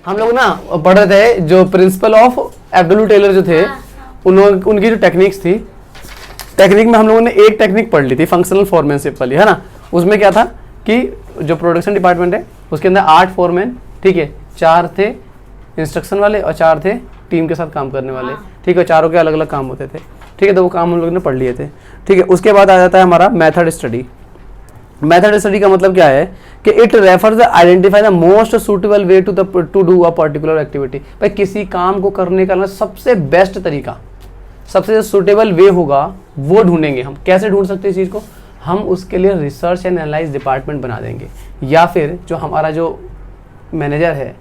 हम लोग ना पढ़ रहे थे जो प्रिंसिपल ऑफ एब्डोलू टेलर जो थे, उनकी जो टेक्निक्स थी, टेक्निक में हम लोगों ने एक टेक्निक पढ़ ली थी फंक्शनल फोरमैनशिप वाली, है ना। उसमें क्या था कि जो प्रोडक्शन डिपार्टमेंट है उसके अंदर 8 फोरमैन, ठीक है, 4 थे इंस्ट्रक्शन वाले और 4 थे टीम के साथ काम करने वाले, ठीक है, चारों के अलग अलग काम होते थे, ठीक है। तो वो काम हम लोग ने पढ़ लिए थे, ठीक है। उसके बाद आ जाता है हमारा मेथड स्टडी। मेथड स्टडी का मतलब क्या है कि it refers identify the most suitable way to do a particular activity. भाई किसी काम को करने का ना सबसे बेस्ट तरीका, सबसे सुटेबल वे होगा वो ढूंढेंगे हम। कैसे ढूंढ सकते हैं इस चीज़ को? हम उसके लिए रिसर्च एंड एनालाइज डिपार्टमेंट बना देंगे, या फिर जो हमारा जो मैनेजर है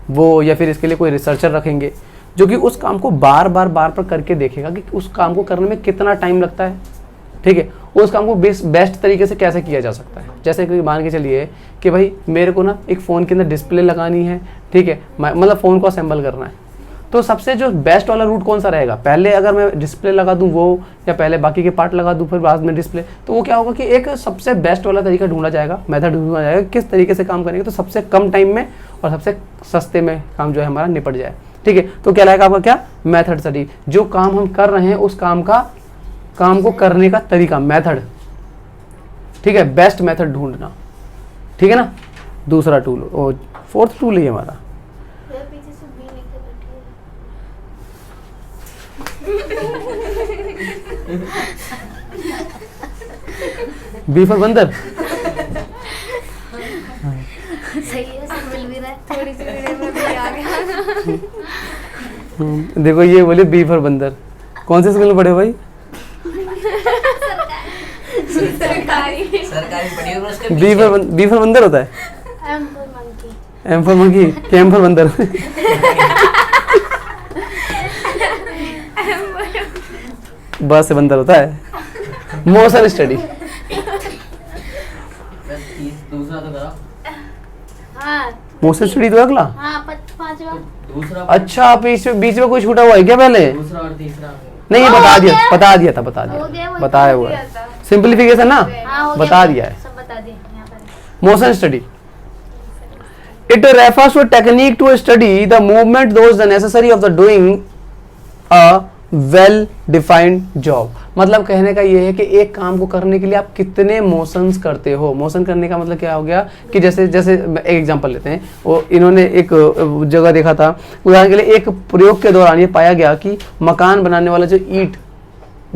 वो, या फिर इसके लिए कोई रिसर्चर रखेंगे जो कि उस काम को बार बार करके देखेगा कि उस काम को करने में कितना टाइम लगता है, ठीक है, उस काम को बेस्ट तरीके से कैसे किया जा सकता है। जैसे कि मान के चलिए कि भाई मेरे को ना एक फ़ोन के अंदर डिस्प्ले लगानी है, ठीक है, मतलब फ़ोन को असेंबल करना है, तो सबसे जो बेस्ट वाला रूट कौन सा रहेगा? पहले अगर मैं डिस्प्ले लगा दूं वो, या पहले बाकी के पार्ट लगा दूं फिर बाद में डिस्प्ले, तो वो क्या होगा कि एक सबसे बेस्ट वाला तरीका ढूंढा जाएगा, मेथड ढूंढा जाएगा किस तरीके से काम करेंगे तो सबसे कम टाइम में और सबसे सस्ते में काम जो है हमारा निपट जाए, ठीक है। तो क्या रहेगा आपका? क्या? Method study. जो काम हम कर रहे हैं उस काम को करने का तरीका, मेथड, ठीक है, बेस्ट मेथड ढूंढना, ठीक है ना। दूसरा टूल, और 4th टूल है हमारा बी फॉर बंदर। सही है, सब मिल भी रहा है, थोड़ी सी वीडियो में भी आ गया। देखो ये बोले बी फॉर बंदर, कौन से स्कूल में पढ़े हो भाई? सरकारी पढ़ी हो उसके बी फॉर बंदर होता है, M for monkey, M for monkey, M for बंदर। बस से बंदर होता है। मोशन स्टडी, दूसरा तो करा। हाँ मोशन स्टडी तो अगला। हाँ, पांचवा। दूसरा अच्छा बीच में कोई छूटा हुआ है क्या पहले? दूसरा और तीसरा नहीं, ये हो बता गया। दिया था, हो गया, वही बताया तो हुआ दिया है, था। सिंप्लीफिकेशन ना, हाँ, हो गया, बता दिया है। सब बता दिए यहाँ पर। Motion study, it refers to a technique to study the movement those the necessary of the doing a well defined job। मतलब कहने का ये है कि एक काम को करने के लिए आप कितने मोशंस करते हो। मोशन करने का मतलब क्या हो गया कि जैसे एक एग्जांपल लेते हैं, वो इन्होंने एक जगह देखा था, उदाहरण के लिए एक प्रयोग के दौरान ये पाया गया कि मकान बनाने वाला जो ईंट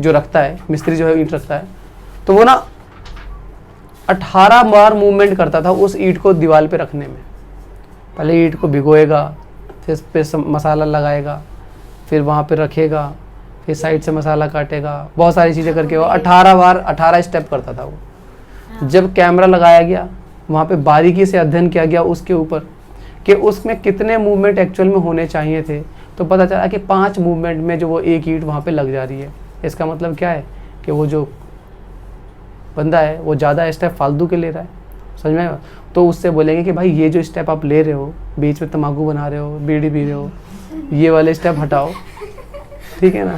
जो रखता है, मिस्त्री जो है ईंट रखता है, तो वो ना 18 बार मूवमेंट करता था उस ईंट को दीवार पे रखने में। पहले ईंट को भिगोएगा, फिर इस पे मसाला लगाएगा, फिर वहाँ पे रखेगा, फिर साइड से मसाला काटेगा, बहुत सारी चीज़ें करके वो 18 बार 18 स्टेप करता था वो। जब कैमरा लगाया गया वहाँ पे बारीकी से अध्ययन किया गया उसके ऊपर कि उसमें कितने मूवमेंट एक्चुअल में होने चाहिए थे, तो पता चला कि 5 मूवमेंट में जो वो एक ईंट वहाँ पे लग जा रही है। इसका मतलब क्या है कि वो जो बंदा है वो ज़्यादा स्टेप फालतू के ले रहा है, समझ में आएगा। तो उससे बोलेंगे कि भाई ये जो स्टेप आप ले रहे हो, बीच में तम्बाकू बना रहे हो, बीड़ी पी रहे हो, ये वाले स्टेप हटाओ, ठीक है ना।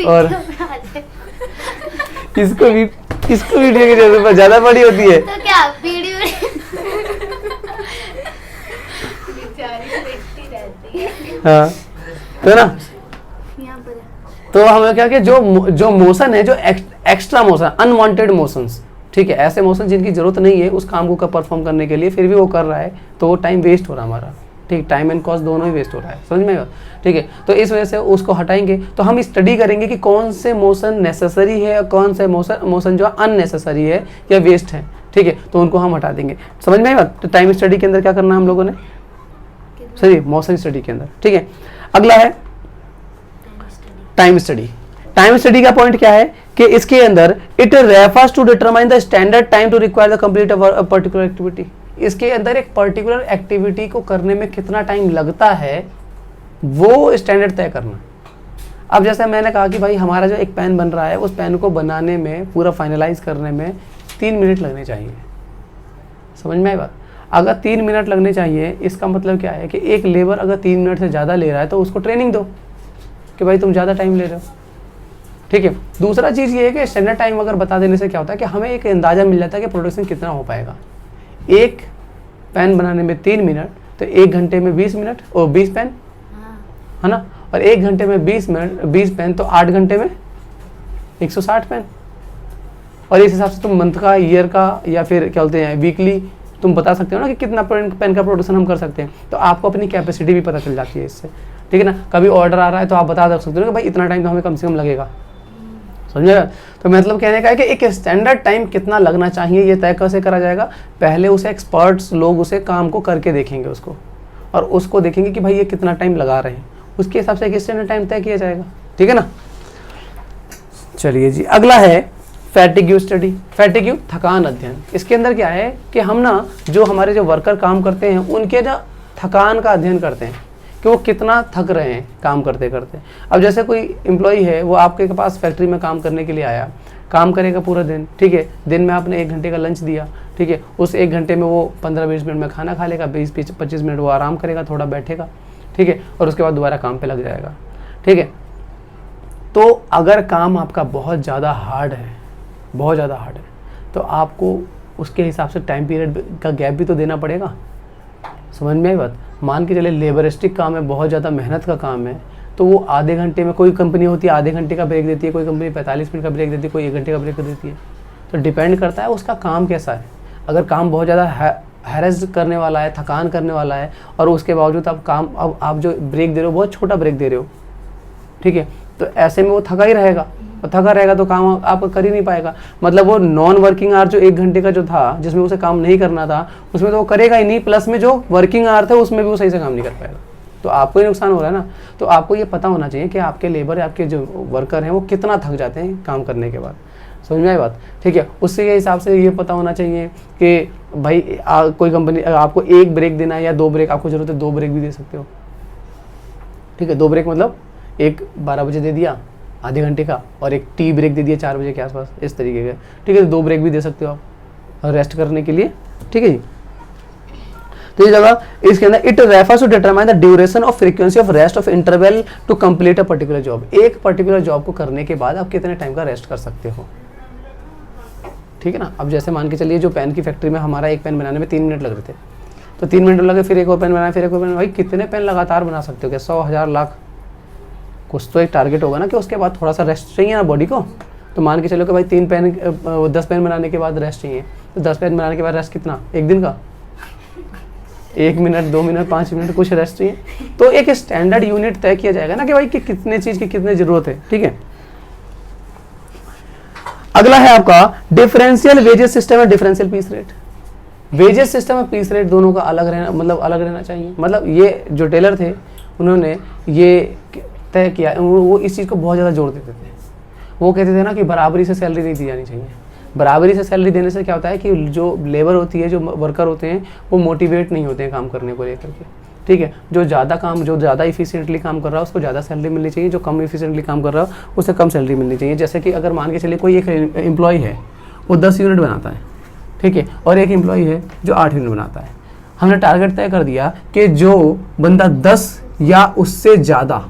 और इसको वीडियो की जरूरत ज़्यादा बड़ी होती है तो क्या वीडियो बेचारी देखती रहती है हाँ, तो ना, यहाँ पर। तो हमें क्या कि जो मोशन है, जो एक्स्ट्रा मोशन, अनवांटेड मोशंस, ठीक है, ऐसे मोशन जिनकी जरूरत नहीं है उस काम को परफॉर्म करने के लिए, फिर भी वो कर रहा है, तो वो टाइम वेस्ट हो रहा है हमारा, ठीक, टाइम एंड कॉस्ट दोनों ही वेस्ट हो रहा है, समझ में आएगा, ठीक है। तो इस वजह से उसको हटाएंगे। तो हम स्टडी करेंगे कि कौन से मोशन नेसेसरी है और कौन से मोशन जो अननेसेसरी है या वेस्ट है, ठीक है, तो उनको हम हटा देंगे, समझ में आएगा। तो टाइम स्टडी के अंदर क्या करना है हम लोगों ने, सही, मोशन स्टडी के अंदर, ठीक है। अगला है टाइम स्टडी। टाइम स्टडी का पॉइंट क्या है कि इसके अंदर it refers to determine the standard time to require the complete a particular activity. इसके अंदर एक पर्टिकुलर एक्टिविटी को करने में कितना टाइम लगता है वो स्टैंडर्ड तय करना। अब जैसे मैंने कहा कि भाई हमारा जो एक पेन बन रहा है उस पेन को बनाने में, पूरा फाइनलाइज करने में 3 मिनट लगने चाहिए, समझ में आई बात। अगर 3 मिनट लगने चाहिए, इसका मतलब क्या है कि एक लेबर अगर 3 मिनट से ज़्यादा ले रहा है तो उसको ट्रेनिंग दो कि भाई तुम ज़्यादा टाइम ले रहे हो, ठीक है। दूसरा चीज़ ये है कि स्टैंडर्ड टाइम अगर बता देने से क्या होता है कि हमें एक अंदाज़ा मिल जाता है कि प्रोडक्शन कितना हो पाएगा। एक पेन बनाने में 3 मिनट, तो 1 घंटे में 20 मिनट और 20 पेन, हाँ है ना। और 1 घंटे में 20 पेन तो 8 घंटे में 160 पेन। और इस हिसाब से तुम मंथ का, ईयर का या फिर क्या बोलते हैं वीकली तुम बता सकते हो ना कि कितना पेन का प्रोडक्शन हम कर सकते हैं। तो आपको अपनी कैपेसिटी भी पता चल जाती है इससे, ठीक है ना। कभी ऑर्डर आ रहा है तो आप बता सकते हो कि भाई इतना टाइम तो हमें कम से कम लगेगा, समझे। तो मतलब कहने का है कि एक स्टैंडर्ड टाइम कितना लगना चाहिए ये तय कैसे करा जाएगा। पहले उसे एक्सपर्ट्स लोग उसे काम को करके देखेंगे उसको, और उसको देखेंगे कि भाई ये कितना टाइम लगा रहे हैं, उसके हिसाब से एक स्टैंडर्ड टाइम तय किया जाएगा, ठीक है ना। चलिए जी, अगला है फैटिग्यू स्टडी। फैटिग्यू थकान अध्ययन। इसके अंदर क्या है कि हम ना जो हमारे जो वर्कर काम करते हैं उनके जो थकान का अध्ययन करते हैं कि वो कितना थक रहे हैं काम करते करते। अब जैसे कोई एम्प्लॉय है, वो आपके पास फैक्ट्री में काम करने के लिए आया, काम करेगा पूरा दिन, ठीक है। दिन में आपने 1 घंटे का लंच दिया, ठीक है। उस 1 घंटे में वो 15-20 मिनट में खाना खा लेगा, 20-25 मिनट वो आराम करेगा, थोड़ा बैठेगा, ठीक है। और उसके बाद दोबारा काम पे लग जाएगा, ठीक है। तो अगर काम आपका बहुत ज़्यादा हार्ड है, बहुत ज़्यादा हार्ड है, तो आपको उसके हिसाब से टाइम पीरियड का गैप भी तो देना पड़ेगा। समझ में आई बात। मान के चले लेबरिस्टिक काम है, बहुत ज़्यादा मेहनत का काम है, तो वो आधे घंटे में, कोई कंपनी होती है आधे घंटे का ब्रेक देती है, कोई कंपनी 45 मिनट का ब्रेक देती है, कोई 1 घंटे का ब्रेक देती है। तो डिपेंड करता है उसका काम कैसा है। अगर काम बहुत ज़्यादा हैरेस करने वाला है, थकान करने वाला है, और उसके बावजूद आप जो ब्रेक दे रहे हो बहुत छोटा ब्रेक दे रहे हो, ठीक है, तो ऐसे में वो थका ही रहेगा, और थका रहेगा तो काम आप कर ही नहीं पाएगा। मतलब वो नॉन वर्किंग आवर जो 1 घंटे का जो था, जिसमें उसे काम नहीं करना था, उसमें तो वो करेगा ही नहीं, प्लस में जो वर्किंग आवर थे उसमें भी वो सही से काम नहीं कर पाएगा, तो आपको ही नुकसान हो रहा है ना। तो आपको ये पता होना चाहिए कि आपके लेबर, आपके जो वर्कर हैं वो कितना थक जाते हैं काम करने के बाद। समझ में आई बात, ठीक है। उससे हिसाब से ये पता होना चाहिए कि भाई कोई कंपनी आपको 1 ब्रेक देना है या 2 ब्रेक आपको जरूरत है, 2 ब्रेक भी दे सकते हो, ठीक है। 2 ब्रेक मतलब एक 12 बजे दे दिया आधे घंटे का, और एक टी ब्रेक दे दिया 4 बजे के आसपास, इस तरीके के, ठीक है। 2 ब्रेक भी दे सकते हो आप रेस्ट करने के लिए, ठीक है जी। तो ये जगह इसके अंदर it refers to determine the duration of frequency of rest of interval to complete a particular job. एक पर्टिकुलर जॉब को करने के बाद आप कितने टाइम का रेस्ट कर सकते हो, ठीक है ना। अब जैसे मान के चलिए जो पेन की फैक्ट्री में हमारा एक पेन बनाने में 3 मिनट लग रहे थे, तो 3 मिनट लगे, फिर एक और पेन बनाया, फिर एक और पेन। भाई कितने पेन लगातार बना सकते हो क्या? 100, 1000, लाख? कुछ तो एक टारगेट होगा ना कि उसके बाद थोड़ा सा रेस्ट चाहिए ना बॉडी को। तो मान के चलो कि भाई 10 पेन बनाने के बाद रेस्ट चाहिए, तो 10 पेन बनाने के बाद रेस्ट कितना, 1 दिन का? 1 मिनट, 2 मिनट, 5 मिनट कुछ रेस्ट चाहिए। तो एक स्टैंडर्ड यूनिट तय किया जाएगा ना कि भाई कि कितने चीज की कितनी जरूरत है, ठीक है। अगला है आपका डिफरेंशियल वेजेस सिस्टम है, differential piece rate. Wages system और पीस रेट दोनों का अलग रहना, मतलब अलग रहना चाहिए। मतलब ये जो टेलर थे उन्होंने ये तय किया, वो इस चीज़ को बहुत ज़्यादा जोर देते थे। वो कहते थे ना कि बराबरी से सैलरी नहीं दी जानी चाहिए। बराबरी से सैलरी देने से क्या होता है कि जो लेबर होती है, जो वर्कर होते हैं, वो मोटिवेट नहीं होते हैं काम करने को लेकर के, ठीक है। जो ज़्यादा इफिशिएंटली काम कर रहा है उसको ज़्यादा सैलरी मिलनी चाहिए, जो कम इफिशिएंटली काम कर रहा है उसे कम सैलरी मिलनी चाहिए। जैसे कि अगर मान के चलिए कोई एक एम्प्लॉय है, वो 10 यूनिट बनाता है, ठीक है, और एक एम्प्लॉय है जो 8 यूनिट बनाता है। हमने टारगेट तय कर दिया कि जो बंदा 10 या उससे ज़्यादा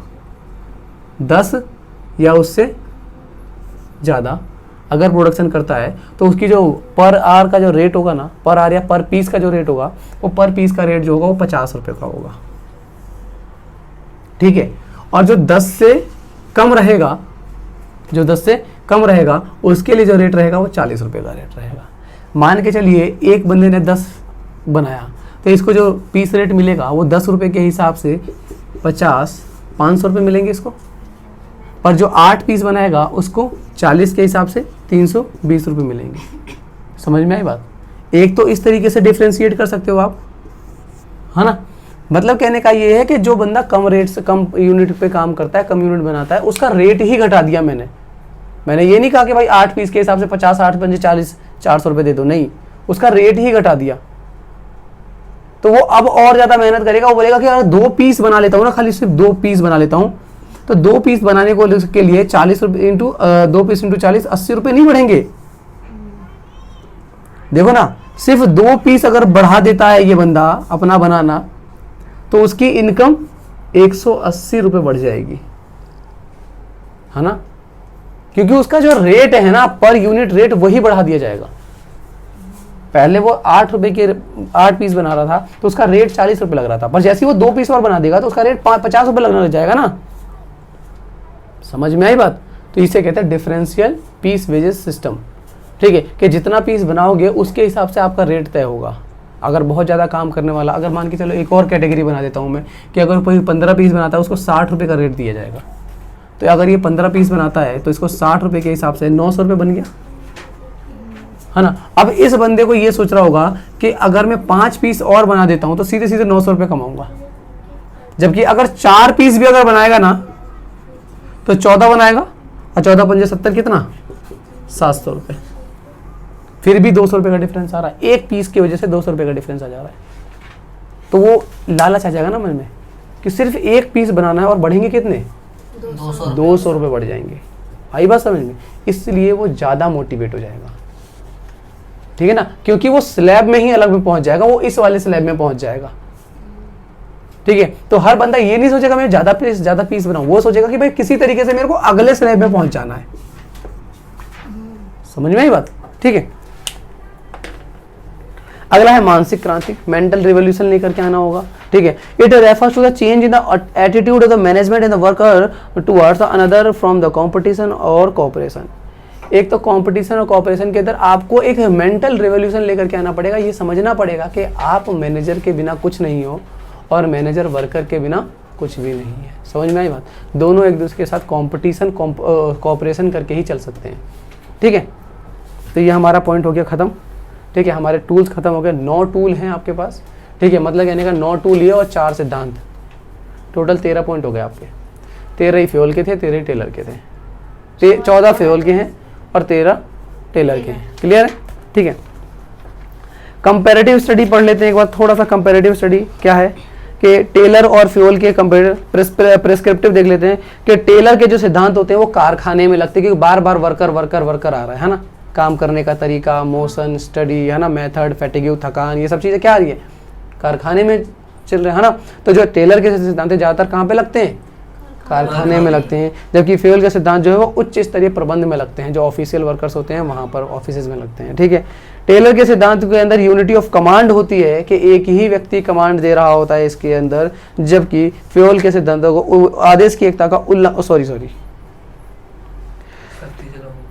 अगर प्रोडक्शन करता है तो उसकी जो पर आवर का जो रेट होगा ना, पर आवर या पर पीस का जो रेट होगा, वो पर पीस का रेट जो होगा वो 50 रुपये का होगा, ठीक है। और जो 10 से कम रहेगा उसके लिए जो रेट रहेगा वो 40 रुपये का रेट रहेगा। मान के चलिए एक बंदे ने 10 बनाया, तो इसको जो पीस रेट मिलेगा वो 10 रुपये के हिसाब से 500 रुपये मिलेंगे इसको। पर जो 8 पीस बनाएगा उसको 40 के हिसाब से 320 रुपये मिलेंगे। समझ में आई बात। एक तो इस तरीके से डिफ्रेंशिएट कर सकते हो आप, है ना। मतलब कहने का ये है कि जो बंदा कम रेट से कम यूनिट पे काम करता है, कम यूनिट बनाता है, उसका रेट ही घटा दिया मैंने ये नहीं कहा कि भाई 8 पीस के हिसाब से 50, 8 पंजे 40, 400 रुपये दे दो, नहीं, उसका रेट ही घटा दिया। तो वो अब और ज़्यादा मेहनत करेगा। वो बोलेगा कि यार 2 पीस बना लेता हूँ ना, खाली सिर्फ 2 पीस बना लेता हूँ, तो 2 पीस बनाने को के लिए 40 रुपये इंटू 2 पीस इंटू 40, 80 रुपये नहीं बढ़ेंगे। देखो ना, सिर्फ 2 पीस अगर बढ़ा देता है ये बंदा अपना बनाना, तो उसकी इनकम 180 रुपये बढ़ जाएगी, है ना। क्योंकि उसका जो रेट है ना, पर यूनिट रेट, वही बढ़ा दिया जाएगा। पहले वो 8 रुपए के 8 पीस बना रहा था तो उसका रेट 40 रुपए लग रहा था, पर जैसे ही वो 2 पीस और बना देगा तो उसका रेट 50 रुपए लगने लग जाएगा ना। समझ में आई बात? तो इसे कहते हैं डिफरेंशियल पीस वेजेस सिस्टम। ठीक है, कि जितना पीस बनाओगे उसके हिसाब से आपका रेट तय होगा। अगर बहुत ज़्यादा काम करने वाला, अगर मान के चलो एक और कैटेगरी बना देता हूँ मैं कि अगर कोई 15 पीस बनाता है उसको 60 रुपये का रेट दिया जाएगा। तो अगर ये 15 पीस बनाता है तो इसको 60 रुपये के हिसाब से 900 रुपये बन गया, है ना। अब इस बंदे को ये सोच रहा होगा कि अगर मैं 5 पीस और बना देता हूँ तो सीधे सीधे 900 रुपये कमाऊंगा, जबकि अगर 4 पीस भी अगर बनाएगा ना तो 14 बनाएगा और 14 पंजे 70 कितना 700 रुपये। फिर भी 200 रुपये का डिफरेंस आ रहा है, एक पीस की वजह से 200 रुपये का डिफरेंस आ जा रहा है। तो वो लालच आ जाएगा ना मन में कि सिर्फ एक पीस बनाना है और बढ़ेंगे कितने 200 रुपये बढ़ जाएंगे। आई बात समझ में? इसलिए वो ज़्यादा मोटिवेट हो जाएगा, ठीक है ना, क्योंकि वो स्लैब में ही अलग में पहुंच जाएगा, वो इस वाले स्लैब में पहुंच जाएगा। ठीक है, तो हर बंदा ये नहीं सोचेगा मैं ज़्यादा पीस बनाऊं, वो सोचेगा कि भाई किसी तरीके से मेरे को अगले स्लैब में पहुंच जाना है। समझ में आई बात? ठीक है, अगला है मानसिक क्रांति, मेंटल रिवोल्यूशन लेकर के आना होगा। ठीक है, it refers to the change in the attitude of the management and the worker towards another from the competition और कोऑपरेशन। एक तो कंपटीशन और कोऑपरेशन के अंदर आपको एक मेंटल रिवोल्यूशन लेकर के आना पड़ेगा। ये समझना पड़ेगा कि आप मैनेजर के बिना कुछ नहीं हो और मैनेजर वर्कर के बिना कुछ भी नहीं है। समझ में आई बात? दोनों एक दूसरे के साथ कंपटीशन कोऑपरेशन करके ही चल सकते हैं। ठीक है, तो ये हमारा पॉइंट हो गया ख़त्म। ठीक है, हमारे टूल्स खत्म हो गए। 9 टूल हैं आपके पास। ठीक है, मतलब कहने का 9 टूल ये और 4 सिद्धांत, टोटल 13 पॉइंट हो गए आपके। 13 ही फ्यूल के थे, 13 ही टेलर के थे, 14 फ्यूल के हैं और 13 टेलर के हैं। क्लियर है? ठीक है, कंपैरेटिव स्टडी पढ़ लेते हैं एक बार, थोड़ा सा कंपैरेटिव स्टडी क्या है कि टेलर और फ्यूल के प्रेस्क्रिप्टिव देख लेते हैं कि टेलर के जो सिद्धांत होते हैं वो कारखाने में लगते हैं, क्योंकि बार बार वर्कर आ रहा है ना, काम करने का तरीका, मोशन, स्टडी, है ना, मेथड, फैटिग्यू, थकान, ये सब चीज़ें क्या आ रही है कारखाने में चल रहे हैं, है ना। तो जो टेलर के सिद्धांत ज़्यादातर कहाँ पे लगते हैं? कारखाने में लगते हैं, जबकि फ्यूल के सिद्धांत जो है वो उच्च स्तरीय प्रबंध में लगते हैं, जो ऑफिशियल वर्कर्स होते हैं वहाँ पर ऑफिस में लगते हैं। ठीक है, टेलर के सिद्धांत के अंदर यूनिटी ऑफ कमांड होती है कि एक ही व्यक्ति कमांड दे रहा होता है इसके अंदर, जबकि फ्यूल के सिद्धांतों को आदेश की एकता का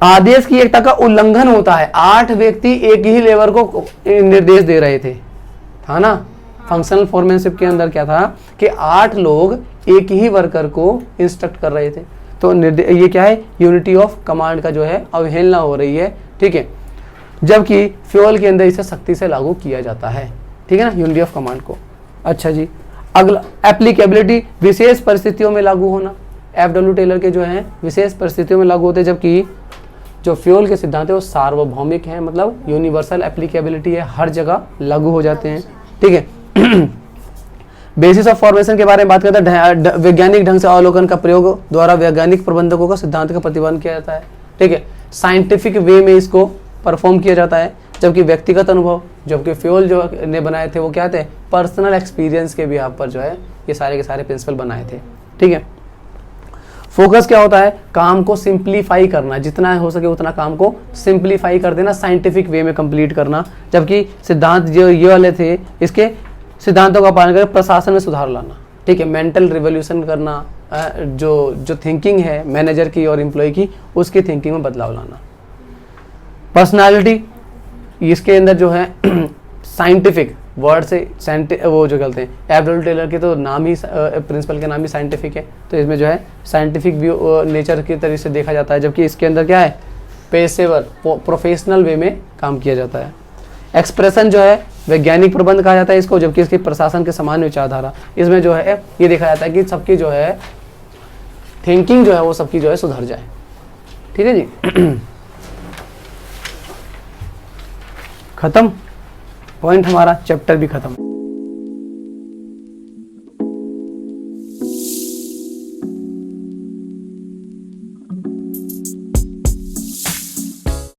आदेश की एकता का उल्लंघन होता है। 8 व्यक्ति एक ही लेबर को निर्देश दे रहे थे, था ना। फंक्शनल फोरमैनशिप के अंदर क्या था कि 8 लोग एक ही वर्कर को इंस्ट्रक्ट कर रहे थे। तो ये क्या है? यूनिटी ऑफ कमांड का जो है अवहेलना हो रही है। ठीक है, जबकि फ्यूल के अंदर इसे सख्ती से लागू किया जाता है। ठीक है ना, यूनिटी ऑफ कमांड को। अच्छा जी, अगला एप्लीकेबिलिटी, विशेष परिस्थितियों में लागू होना। FW टेलर के जो है विशेष परिस्थितियों में लागू होते हैं, जबकि जो फ्यूल के सिद्धांत है वो सार्वभौमिक है, मतलब यूनिवर्सल एप्लीकेबिलिटी है, हर जगह लागू हो जाते हैं। ठीक है, बेसिस ऑफ फॉर्मेशन के बारे में बात करते हैं, वैज्ञानिक ढंग से अवलोकन का प्रयोग द्वारा वैज्ञानिक प्रबंधकों का सिद्धांत का प्रतिपादन किया जाता है। ठीक है, साइंटिफिक वे में इसको परफॉर्म किया जाता है, जबकि व्यक्तिगत अनुभव, जबकि फ्यूल जो ने बनाए थे वो क्या थे? पर्सनल एक्सपीरियंस के भी आप पर जो है ये सारे के सारे प्रिंसिपल बनाए थे। ठीक है, फोकस क्या होता है? काम को सिंप्लीफाई करना, जितना हो सके उतना काम को सिंप्लीफाई कर देना, साइंटिफिक वे में कंप्लीट करना। जबकि सिद्धांत जो ये वाले थे, इसके सिद्धांतों का पालन करके प्रशासन में सुधार लाना। ठीक है, मेंटल रिवोल्यूशन करना, जो थिंकिंग है मैनेजर की और एम्प्लॉय की, उसकी थिंकिंग में बदलाव लाना। पर्सनालिटी, इसके अंदर जो है साइंटिफिक वर्ड से वो जो कहते हैं FW टेलर के तो नाम ही प्रिंसिपल के नाम ही साइंटिफिक है, तो इसमें जो है साइंटिफिक व्यू नेचर के तरीके से देखा जाता है। जबकि इसके अंदर क्या है? पेशेवर प्रोफेशनल वे में काम किया जाता है। एक्सप्रेशन जो है वैज्ञानिक प्रबंध कहा जाता है इसको, जबकि इसकी प्रशासन के समान विचारधारा, इसमें जो है ये देखा जाता है कि सबकी जो है थिंकिंग जो है वो सबकी जो है सुधर जाए। ठीक है जी, खत्म पॉइंट, हमारा चैप्टर भी खत्म।